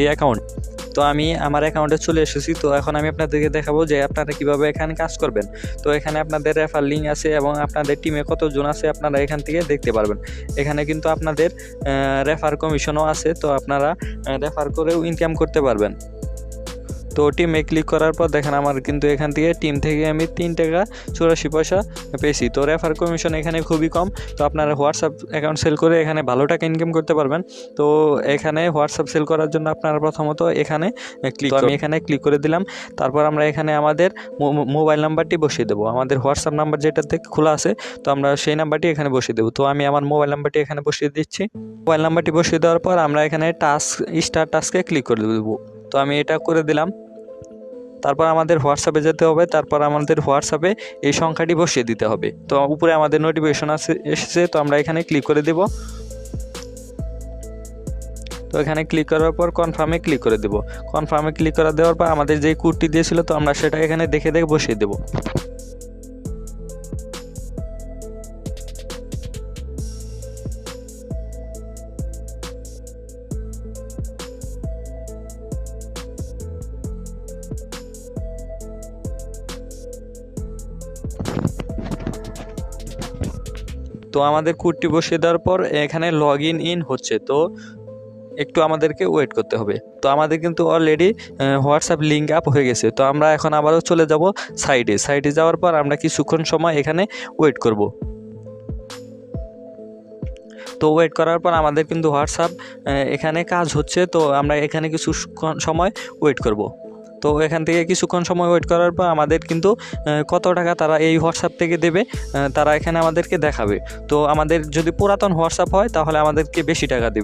এই অ্যাকাউন্ট। তো আমি আমার অ্যাকাউন্টে চলে এসেছি। তো এখন আমি আপনাদেরকে দেখাবো যে আপনারা কিভাবে এখানে কাজ করবেন। তো এখানে আপনাদের রেফার লিঙ্ক আছে এবং আপনাদের টিমে কতজন আছে আপনারা এখান থেকে দেখতে পারবেন। এখানে কিন্তু আপনাদের রেফার কমিশনও আছে, তো আপনারা রেফার করেও ইনকাম করতে পারবেন। তো টিমে ক্লিক করার পর দেখেন আমার কিন্তু এখান থেকে টিম থেকে আমি 3 টাকা 84 পয়সা পেয়েছি। তো রেফার কমিশন এখানে খুবই কম। তো আপনারা হোয়াটসঅ্যাপ অ্যাকাউন্ট সেল করে এখানে ভালো টাকা ইনকাম করতে পারবেন। তো এখানে হোয়াটসঅ্যাপ সেল করার জন্য আপনারা প্রথমত এখানে আমি এখানে ক্লিক করে দিলাম। তারপর আমরা এখানে আমাদের মোবাইল নাম্বারটি বসিয়ে দেবো। আমাদের হোয়াটসঅ্যাপ নাম্বার যেটাতে খোলা আছে, তো আমরা সেই নাম্বারটি এখানে বসিয়ে দেবো। তো আমি আমার মোবাইল নাম্বারটি এখানে বসিয়ে দিচ্ছি। মোবাইল নাম্বারটি বসিয়ে দেওয়ার পর আমরা এখানে স্টার্ট টাস্কে ক্লিক করে দেবো। তো আমি এটা করে দিলাম। তারপর আমাদের হোয়াটসঅ্যাপে যেতে হবে। তারপর আমাদের হোয়াটসঅ্যাপে এই সংখ্যাটি বসিয়ে দিতে হবে। তো উপরে আমাদের নোটিফিকেশন এসেছে, তো আমরা এখানে ক্লিক করে দেব। তো এখানে ক্লিক করার পর কনফার্মে ক্লিক করে দেব। কনফার্মে ক্লিক করে দেওয়ার পর আমাদের যেই কোডটি দিয়েছিল, তো আমরা সেটা এখানে দেখে বসিয়ে দেব। তো আমাদের কোডটি বসিয়ে দেওয়ার পর এখানে লগ ইন হচ্ছে। তো একটু আমাদেরকে ওয়েট করতে হবে। তো আমাদের কিন্তু অলরেডি হোয়াটসঅ্যাপ লিঙ্ক আপ হয়ে গেছে। তো আমরা এখন আবারও চলে যাব সাইটে যাওয়ার পর আমরা কিছুক্ষণ সময় এখানে ওয়েট করব। তো ওয়েট করার পর আমাদের কিন্তু হোয়াটসঅ্যাপ এখানে কাজ হচ্ছে। তো আমরা এখানে কিছুক্ষণ সময় ওয়েট করব। তো এখান থেকে কিছুক্ষণ সময় ওয়েট করার পর আমাদের কিন্তু কত টাকা তারা এই হোয়াটসঅ্যাপ থেকে দেবে, তারা এখানে আমাদেরকে দেখাবে। তো আমাদের যদি পুরাতন হোয়াটসঅ্যাপ হয় তাহলে আমাদেরকে বেশি টাকা দেবে।